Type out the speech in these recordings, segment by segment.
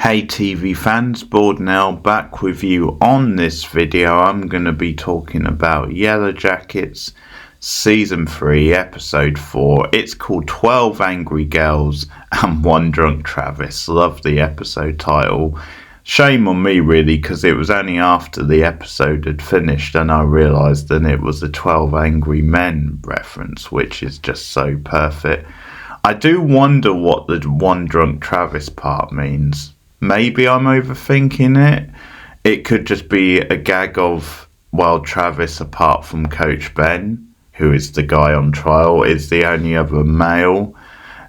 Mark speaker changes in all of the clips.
Speaker 1: Hey TV fans, Board now back with you on this video. I'm going to be talking about Yellowjackets Season 3 Episode 4. It's called 12 Angry Girls and One Drunk Travis. Love the episode title. Shame on me really, because it was only after the episode had finished and I realised that it was a 12 Angry Men reference, which is just so perfect. I do wonder what the One Drunk Travis part means. Maybe I'm overthinking it. It could just be a gag of, well, Travis, apart from Coach Ben, who is the guy on trial, is the only other male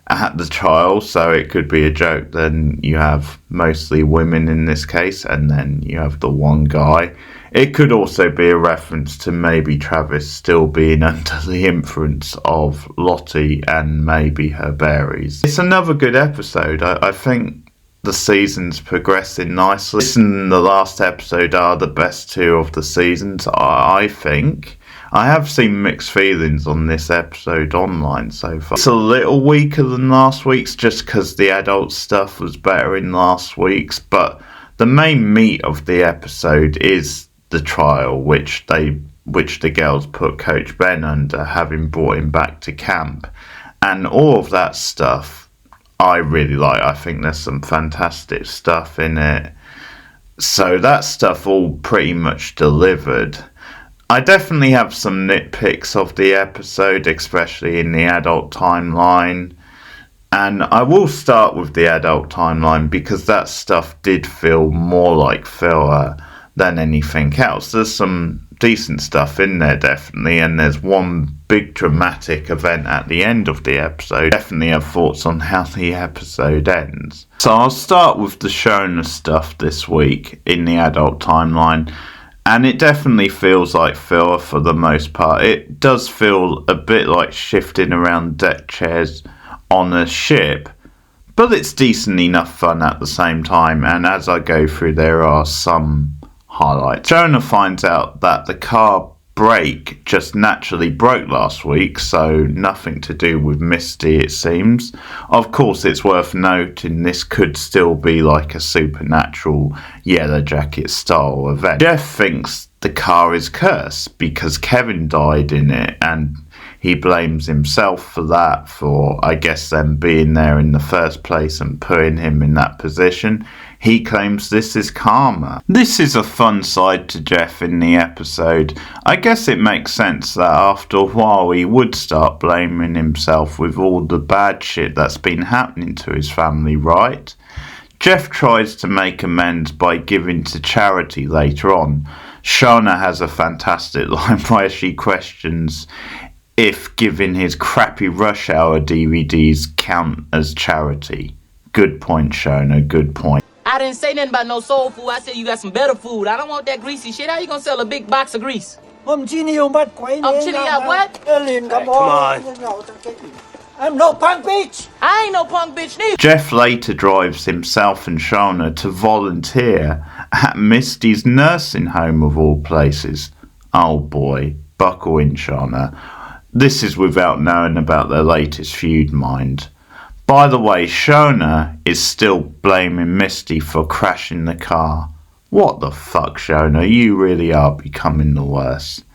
Speaker 1: at the trial. So it could be a joke. Then you have mostly women in this case, and then you have the one guy. It could also be a reference to maybe Travis still being under the influence of Lottie and maybe her berries. It's another good episode. I think the season's progressing nicely. This and the last episode are the best two of the seasons, I think. I have seen mixed feelings on this episode online so far. It's a little weaker than last week's just because the adult stuff was better in last week's, but the main meat of the episode is the trial, which the girls put Coach Ben under, having brought him back to camp. And all of that stuff I really like. I think there's some fantastic stuff in it. So that stuff all pretty much delivered. I definitely have some nitpicks of the episode, especially in the adult timeline. And I will start with the adult timeline because that stuff did feel more like filler than anything else. There's some decent stuff in there, definitely, and there's one big dramatic event at the end of the episode. Definitely have thoughts on how the episode ends. So I'll start with the Shona stuff this week in the adult timeline, and it definitely feels like filler for the most part. It does feel a bit like shifting around deck chairs on a ship, but it's decent enough fun at the same time, and as I go through there are some highlights. Shona finds out that the car brake just naturally broke last week, so nothing to do with Misty, it seems. Of course, it's worth noting this could still be like a supernatural Yellowjackets style event. Jeff thinks the car is cursed because Kevin died in it, and he blames himself for that, for I guess them being there in the first place and putting him in that position. He claims this is karma. This is a fun side to Jeff in the episode. I guess it makes sense that after a while he would start blaming himself with all the bad shit that's been happening to his family, right? Jeff tries to make amends by giving to charity later on. Shona has a fantastic line where she questions if giving his crappy Rush Hour DVDs count as charity. Good point, Shona, good point.
Speaker 2: I didn't say nothing about no soul food. I said you got some better food. I don't want that greasy shit. How you gonna sell a big box of grease?
Speaker 3: Chili
Speaker 2: what?
Speaker 3: Come on. I'm no punk bitch.
Speaker 2: I ain't no punk bitch neither.
Speaker 1: Jeff later drives himself and Shona to volunteer at Misty's nursing home of all places. Oh boy, buckle in, Shona. This is without knowing about their latest feud, mind. By the way, Shona is still blaming Misty for crashing the car. What the fuck, Shona? You really are becoming the worst.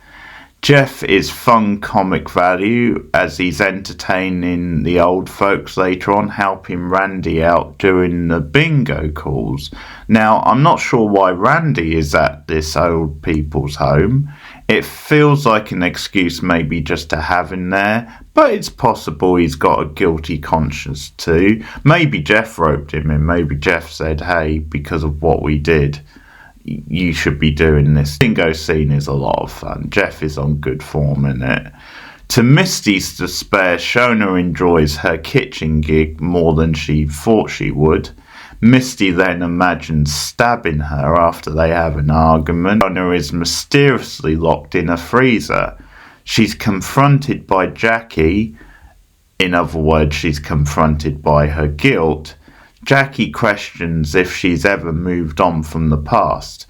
Speaker 1: Jeff is fun comic value as he's entertaining the old folks later on, helping Randy out during the bingo calls. Now, I'm not sure why Randy is at this old people's home. It feels like an excuse maybe just to have him there, but it's possible he's got a guilty conscience too. Maybe Jeff roped him in. Maybe Jeff said, hey, because of what we did, you should be doing this. Bingo scene is a lot of fun. Jeff is on good form in it. To Misty's despair, Shona enjoys her kitchen gig more than she thought she would. Misty then imagines stabbing her after they have an argument. Shona is mysteriously locked in a freezer. She's confronted by Jackie. In other words, she's confronted by her guilt. Jackie questions if she's ever moved on from the past,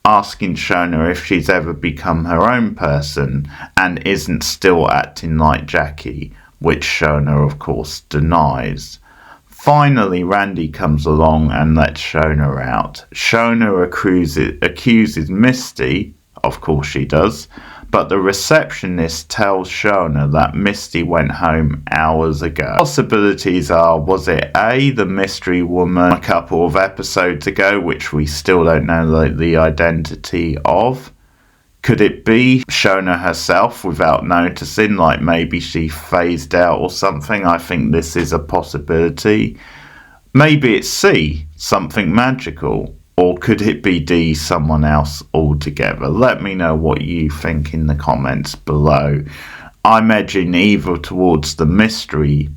Speaker 1: asking Shona if she's ever become her own person and isn't still acting like Jackie, which Shona of course denies. Finally, Randy comes along and lets Shona out. Shona accuses Misty, of course she does, but the receptionist tells Shona that Misty went home hours ago. Possibilities are, was it A, the mystery woman a couple of episodes ago, which we still don't know the identity of? Could it be Shona herself without noticing, like maybe she phased out or something? I think this is a possibility. Maybe it's C, something magical. Or could it be D, someone else altogether? Let me know what you think in the comments below. I'm edging either towards the mystery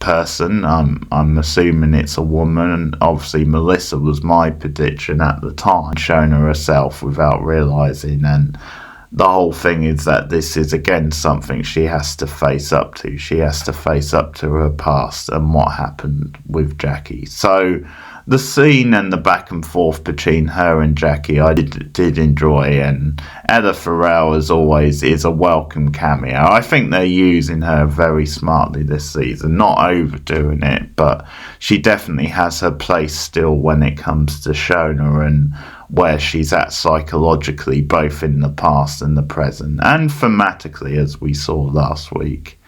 Speaker 1: person. I'm assuming it's a woman, and obviously Melissa was my prediction at the time, Shona herself without realising, and the whole thing is that this is again something she has to face up to. She has to face up to her past and what happened with Jackie. So the scene and the back and forth between her and Jackie I did enjoy, and Ella Farrell as always is a welcome cameo. I think they're using her very smartly this season, not overdoing it, but she definitely has her place still when it comes to Shona and where she's at psychologically, both in the past and the present, and thematically as we saw last week.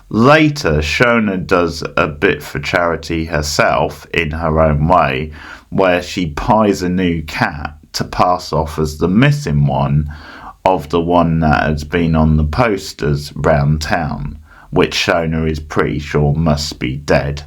Speaker 1: Later, Shona does a bit for charity herself in her own way, where she buys a new cat to pass off as the missing one of the one that has been on the posters round town, which Shona is pretty sure must be dead.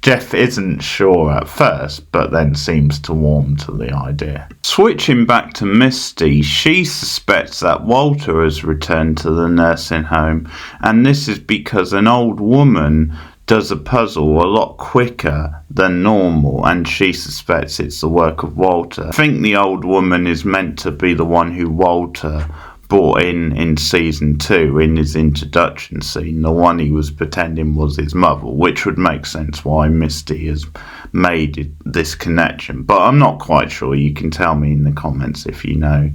Speaker 1: Jeff isn't sure at first, but then seems to warm to the idea. Switching back to Misty, she suspects that Walter has returned to the nursing home, and this is because an old woman does a puzzle a lot quicker than normal, and she suspects it's the work of Walter. I think the old woman is meant to be the one who Walter brought in season 2 in his introduction scene, the one he was pretending was his mother, which would make sense why Misty has made this connection, but I'm not quite sure. You can tell me in the comments if you know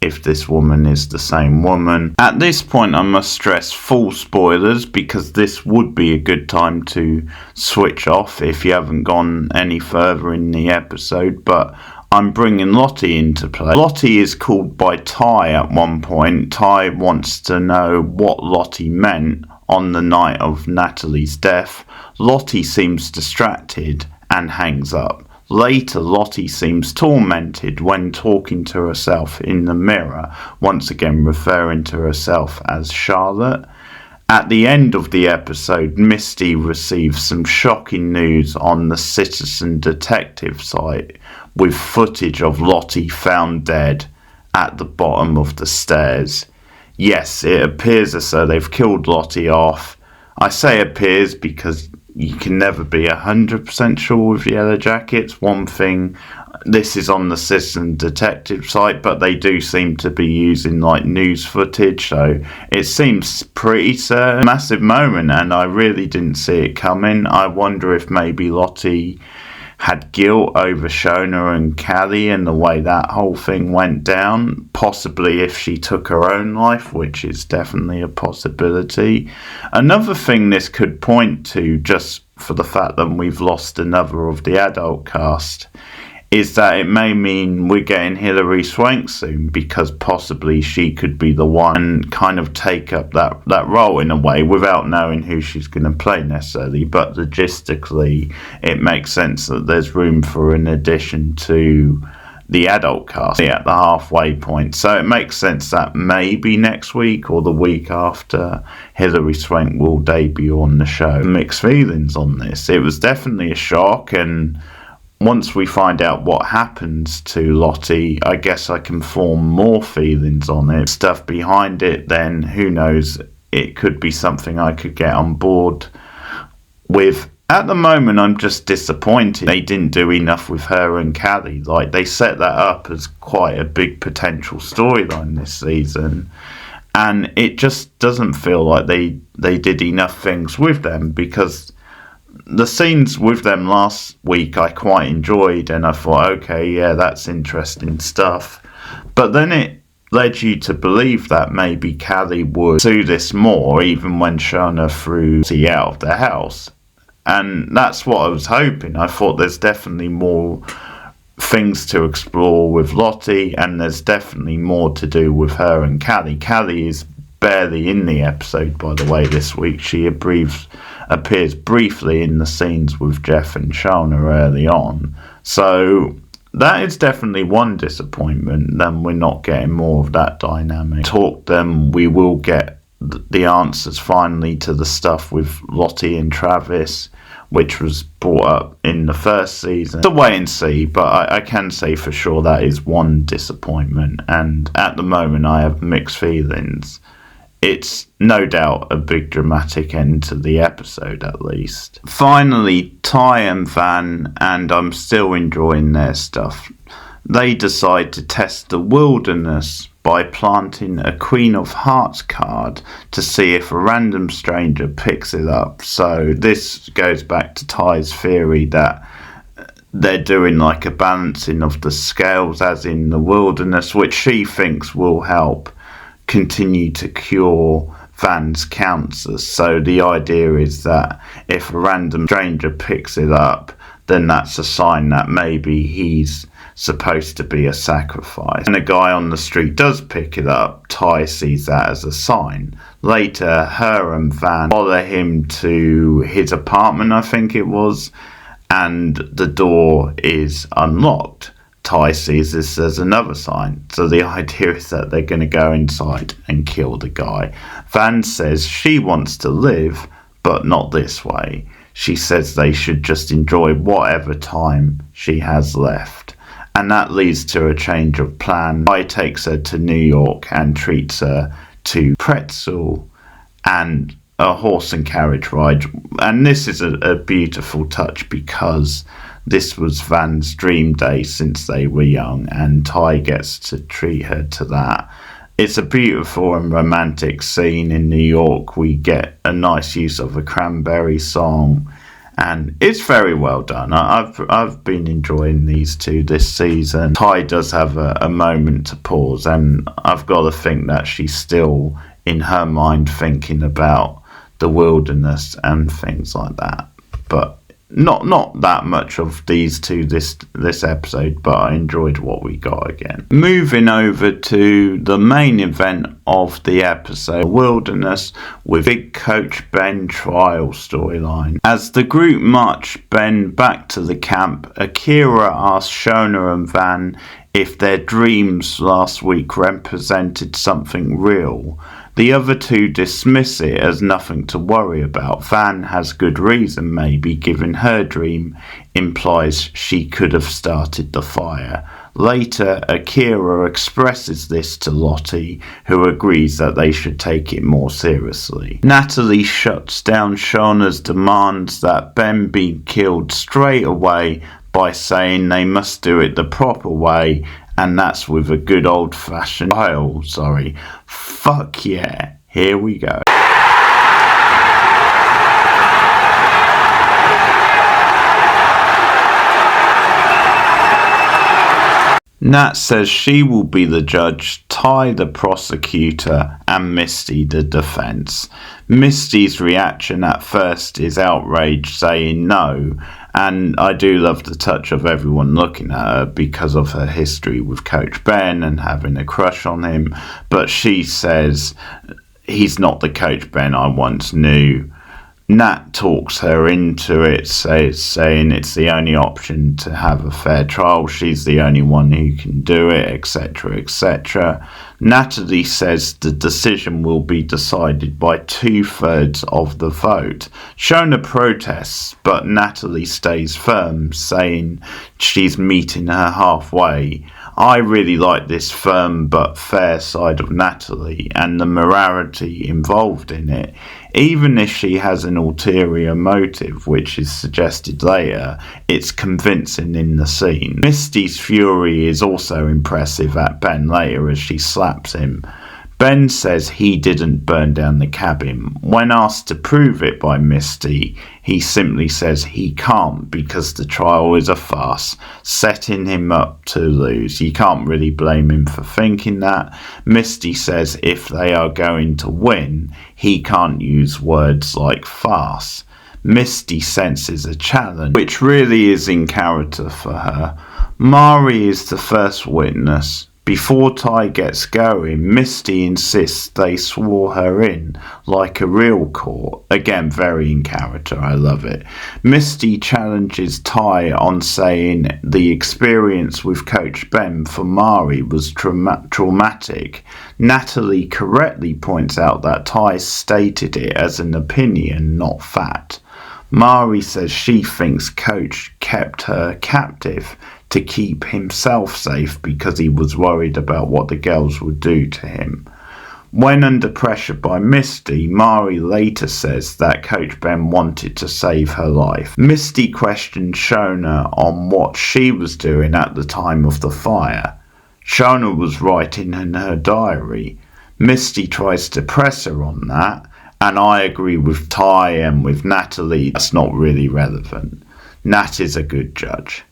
Speaker 1: if this woman is the same woman. At this point I must stress full spoilers, because this would be a good time to switch off if you haven't gone any further in the episode, but I'm bringing Lottie into play. Lottie is called by Ty at one point. Ty wants to know what Lottie meant on the night of Natalie's death. Lottie seems distracted and hangs up. Later, Lottie seems tormented when talking to herself in the mirror, once again referring to herself as Charlotte. At the end of the episode, Misty receives some shocking news on the Citizen Detective site, with footage of Lottie found dead at the bottom of the stairs. Yes, it appears as though they've killed Lottie off. I say appears because you can never be 100% sure with Yellowjackets. One thing, this is on the Citizen Detective site, but they do seem to be using like news footage, so it seems pretty certain. Massive moment, and I really didn't see it coming. I wonder if maybe Lottie had guilt over Shona and Callie and the way that whole thing went down. Possibly if she took her own life, which is definitely a possibility. Another thing this could point to, just for the fact that we've lost another of the adult cast, is that it may mean we're getting Hilary Swank soon, because possibly she could be the one and kind of take up that role in a way, without knowing who she's going to play necessarily. But logistically, it makes sense that there's room for an addition to the adult cast at the halfway point. So it makes sense that maybe next week or the week after, Hilary Swank will debut on the show. Mixed feelings on this. It was definitely a shock, and once we find out what happens to Lottie, I guess I can form more feelings on it. Stuff behind it, then who knows, it could be something I could get on board with. At the moment, I'm just disappointed they didn't do enough with her and Callie. Like, they set that up as quite a big potential storyline this season, and it just doesn't feel like they did enough things with them, because the scenes with them last week I quite enjoyed, and I thought, okay, yeah, that's interesting stuff. But then it led you to believe that maybe Callie would do this more, even when Shona threw T out of the house. And that's what I was hoping. I thought there's definitely more things to explore with Lottie, and there's definitely more to do with her and Callie. Callie is barely in the episode, by the way, this week. She appears briefly in the scenes with Jeff and Shauna early on. So that is definitely one disappointment. Then we're not getting more of that dynamic. Then we will get the answers finally to the stuff with Lottie and Travis, which was brought up in the first season. To wait and see, but I can say for sure that is one disappointment, and at the moment I have mixed feelings. It's no doubt a big dramatic end to the episode, at least. Finally, Ty and Van, and I'm still enjoying their stuff, they decide to test the wilderness by planting a Queen of Hearts card to see if a random stranger picks it up. So this goes back to Ty's theory that they're doing like a balancing of the scales as in the wilderness, which she thinks will help continue to cure Van's cancer. So the idea is that if a random stranger picks it up, then that's a sign that maybe he's supposed to be a sacrifice. And a guy on the street does pick it up. Ty sees that as a sign. Later, her and Van follow him to his apartment, I think it was, and the door is unlocked. Ty sees this as another sign. So the idea is that they're going to go inside and kill the guy. Van says she wants to live, but not this way. She says they should just enjoy whatever time she has left. And that leads to a change of plan. Ty takes her to New York and treats her to pretzel and a horse and carriage ride. And this is a beautiful touch because this was Van's dream day since they were young, and Ty gets to treat her to that. It's a beautiful and romantic scene in New York. We get a nice use of a Cranberry song, and it's very well done. I've been enjoying these two this season. Ty does have a moment to pause, and I've got to think that she's still in her mind thinking about the wilderness and things like that. But not that much of these two this episode, but I enjoyed what we got again. Moving over to the main event of the episode, Wilderness, with Big Coach Ben trial storyline. As the group march Ben back to the camp, Akira asks Shona and Van if their dreams last week represented something real. The other two dismiss it as nothing to worry about. Van has good reason, maybe, given her dream implies she could have started the fire. Later, Akira expresses this to Lottie, who agrees that they should take it more seriously. Natalie shuts down Shauna's demands that Ben be killed straight away by saying they must do it the proper way, and that's with a good old-fashioned style. Fuck yeah, here we go. Nat says she will be the judge, Ty the prosecutor, and Misty the defence. Misty's reaction at first is outrage, saying no, and I do love the touch of everyone looking at her because of her history with Coach Ben and having a crush on him, but she says he's not the Coach Ben I once knew. Nat talks her into it, saying it's the only option to have a fair trial, she's the only one who can do it, etc, etc. Natalie says the decision will be decided by 2/3 of the vote. Shona protests, but Natalie stays firm, saying she's meeting her halfway. I really like this firm but fair side of Natalie and the morality involved in it. Even if she has an ulterior motive, which is suggested later, it's convincing in the scene. Misty's fury is also impressive at Ben later as she slaps him. Ben says he didn't burn down the cabin. When asked to prove it by Misty, he simply says he can't because the trial is a farce, setting him up to lose. You can't really blame him for thinking that. Misty says if they are going to win, he can't use words like farce. Misty senses a challenge, which really is in character for her. Mari is the first witness. Before Ty gets going, Misty insists they swore her in, like a real court. Again, very in character, I love it. Misty challenges Ty on saying the experience with Coach Ben for Mari was traumatic. Natalie correctly points out that Ty stated it as an opinion, not fact. Mari says she thinks Coach kept her captive to keep himself safe because he was worried about what the girls would do to him. When under pressure by Misty, Mari later says that Coach Ben wanted to save her life. Misty questioned Shona on what she was doing at the time of the fire. Shona was writing in her diary. Misty tries to press her on that, and I agree with Ty and with Natalie, that's not really relevant. Nat is a good judge.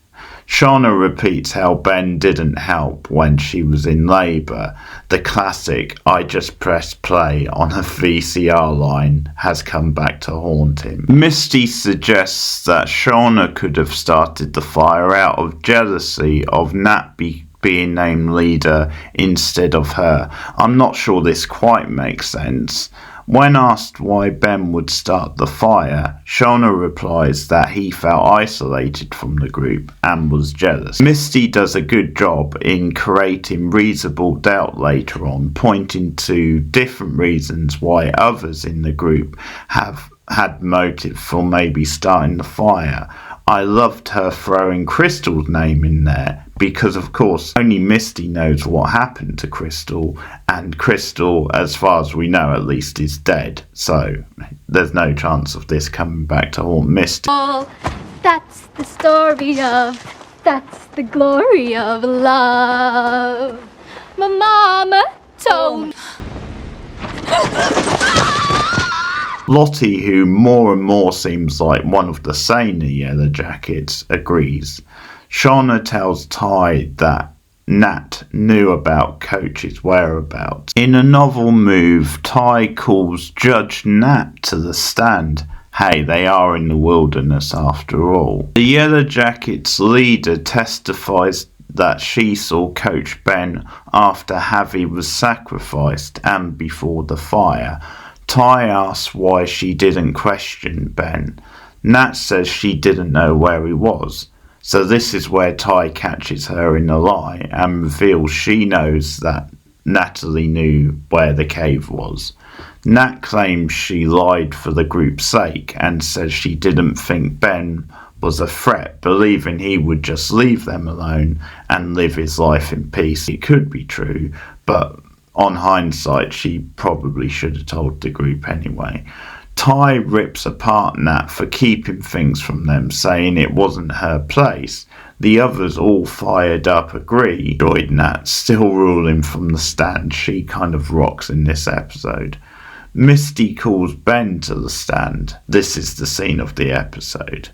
Speaker 1: Shauna repeats how Ben didn't help when she was in labour. The classic "I just pressed play" on a VCR line has come back to haunt him. Misty suggests that Shauna could have started the fire out of jealousy of Nat being named leader instead of her. I'm not sure this quite makes sense. When asked why Ben would start the fire, Shauna replies that he felt isolated from the group and was jealous. Misty does a good job in creating reasonable doubt later on, pointing to different reasons why others in the group have had motive for maybe starting the fire. I loved her throwing Crystal's name in there because, of course, only Misty knows what happened to Crystal, and Crystal, as far as we know at least, is dead. So there's no chance of this coming back to haunt Misty.
Speaker 4: Oh, that's the story of, that's the glory of love. My mama told me.
Speaker 1: Lottie, who more and more seems like one of the saner Yellowjackets, agrees. Shauna tells Ty that Nat knew about Coach's whereabouts. In a novel move, Ty calls Judge Nat to the stand. Hey, they are in the wilderness after all. The Yellowjackets leader testifies that she saw Coach Ben after Javi was sacrificed and before the fire. Ty asks why she didn't question Ben. Nat says she didn't know where he was. So this is where Ty catches her in a lie and reveals she knows that Natalie knew where the cave was. Nat claims she lied for the group's sake and says she didn't think Ben was a threat, believing he would just leave them alone and live his life in peace. It could be true, but on hindsight, she probably should have told the group anyway. Ty rips apart Nat for keeping things from them, saying it wasn't her place. The others, all fired up, agree. Enjoyed Nat still ruling from the stand. She kind of rocks in this episode. Misty calls Ben to the stand. This is the scene of the episode.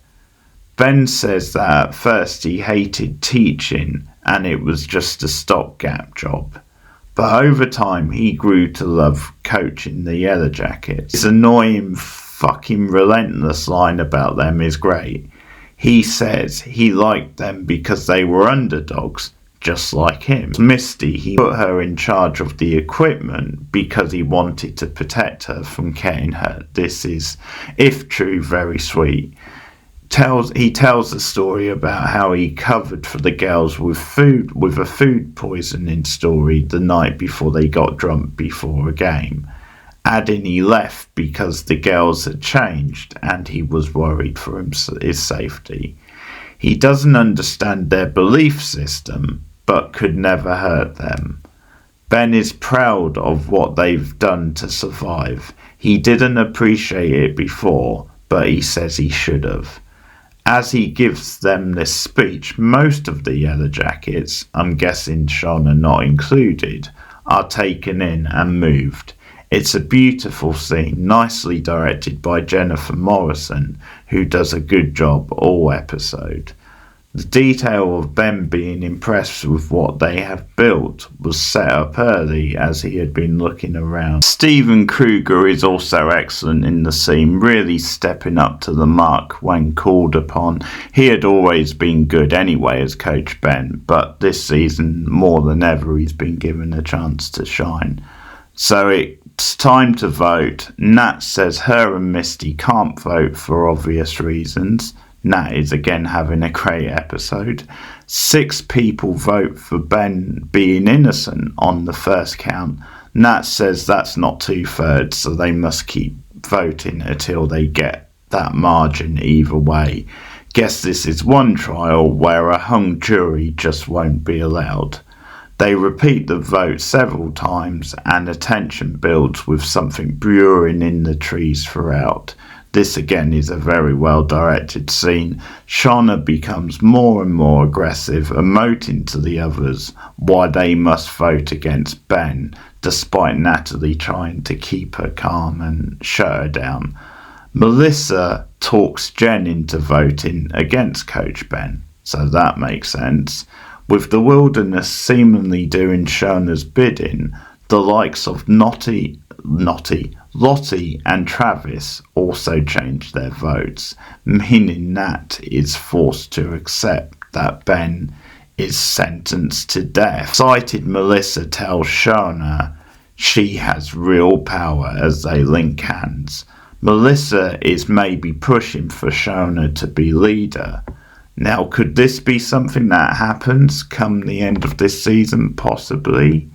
Speaker 1: Ben says that at first he hated teaching and it was just a stopgap job. But over time, he grew to love coaching the Yellowjackets. His annoying, fucking relentless line about them is great. He says he liked them because they were underdogs, just like him. Misty, he put her in charge of the equipment because he wanted to protect her from getting hurt. This is, if true, very sweet. He tells the story about how he covered for the girls with a food poisoning story the night before they got drunk before a game, adding he left because the girls had changed and he was worried for his safety. He doesn't understand their belief system but could never hurt them. Ben is proud of what they've done to survive. He didn't appreciate it before, but he says he should have. As he gives them this speech, most of the Yellowjackets, I'm guessing Shauna not included, are taken in and moved. It's a beautiful scene, nicely directed by Jennifer Morrison, who does a good job all episode. The detail of Ben being impressed with what they have built was set up early as he had been looking around. Steven Kruger is also excellent in the scene, really stepping up to the mark when called upon. He had always been good anyway as Coach Ben, but this season more than ever he's been given a chance to shine. So it's time to vote. Nat says her and Misty can't vote for obvious reasons. Nat is again having a great episode. 6 people vote for Ben being innocent on the first count. Nat says that's not 2/3, so they must keep voting until they get that margin either way. Guess this is one trial where a hung jury just won't be allowed. They repeat the vote several times and attention builds with something brewing in the trees throughout. This again is a very well directed scene. Shauna becomes more and more aggressive, emoting to the others why they must vote against Ben, despite Natalie trying to keep her calm and shut her down. Melissa talks Jen into voting against Coach Ben, so that makes sense. With the wilderness seemingly doing Shauna's bidding, the likes of Lottie and Travis also changed their votes, meaning Nat is forced to accept that Ben is sentenced to death. Excited Melissa tells Shauna she has real power as they link hands. Melissa is maybe pushing for Shauna to be leader. Now, could this be something that happens come the end of this season? Possibly.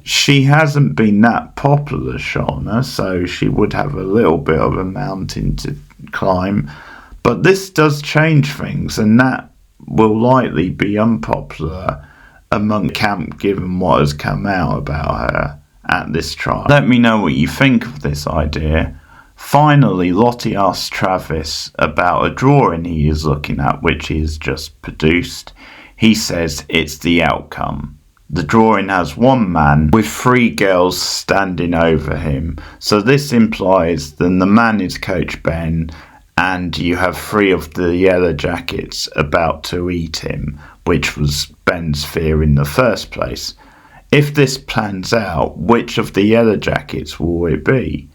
Speaker 1: She hasn't been that popular, Shauna, so she would have a little bit of a mountain to climb. But this does change things, and that will likely be unpopular among the camp given what has come out about her at this trial. Let me know what you think of this idea. Finally, Lottie asks Travis about a drawing he is looking at, which he has just produced. He says it's the outcome. The drawing has one man with 3 girls standing over him, so this implies that the man is Coach Ben and you have 3 of the Yellowjackets about to eat him, which was Ben's fear in the first place. If this plans out, which of the Yellowjackets will it be?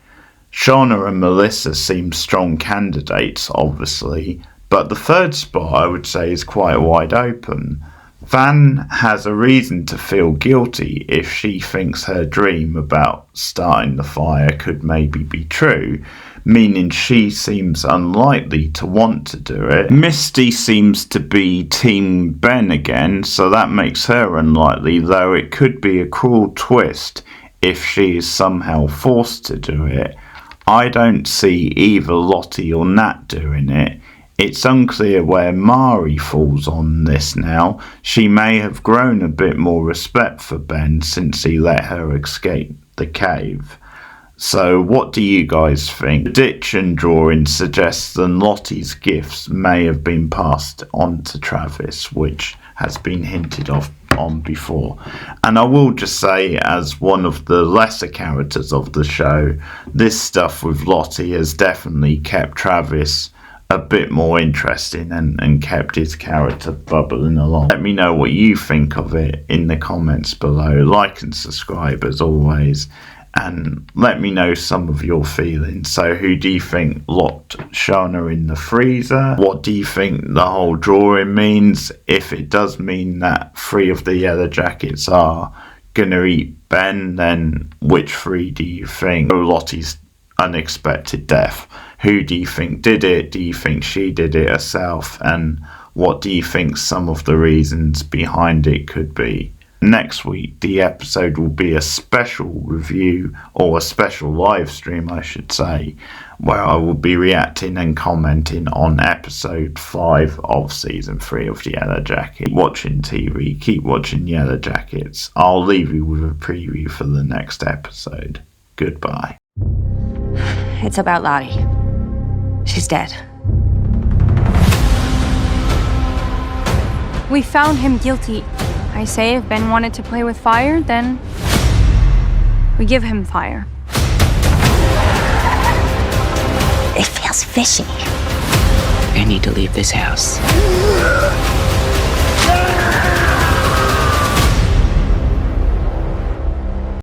Speaker 1: Shauna and Melissa seem strong candidates, obviously, but the third spot I would say is quite wide open. Van has a reason to feel guilty if she thinks her dream about starting the fire could maybe be true, meaning she seems unlikely to want to do it. Misty seems to be Team Ben again, so that makes her unlikely, though it could be a cruel twist if she is somehow forced to do it. I don't see either Lottie or Nat doing it. It's unclear where Mari falls on this now. She may have grown a bit more respect for Ben since he let her escape the cave. So what do you guys think? Prediction drawing suggests that Lottie's gifts may have been passed on to Travis, which has been hinted on before. And I will just say, as one of the lesser characters of the show, this stuff with Lottie has definitely kept Travis a bit more interesting and kept his character bubbling along. Let me know what you think of it in the comments below. Like and subscribe as always, and let me know some of your feelings. So who do you think locked Shauna in the freezer? What do you think the whole drawing means? If it does mean that 3 of the Yellowjackets are gonna eat Ben, then which 3 do you think? Lottie's unexpected death. Who do you think did it? Do you think she did it herself? And what do you think some of the reasons behind it could be? Next week, the episode will be a special review, or a special live stream, I should say, where I will be reacting and commenting on episode 5 of season 3 of the Yellowjackets. Keep watching TV, keep watching Yellowjackets. I'll leave you with a preview for the next episode. Goodbye.
Speaker 5: It's about Lottie. She's dead.
Speaker 6: We found him guilty. I say if Ben wanted to play with fire, then we give him fire.
Speaker 5: It feels fishy.
Speaker 7: I need to leave this house.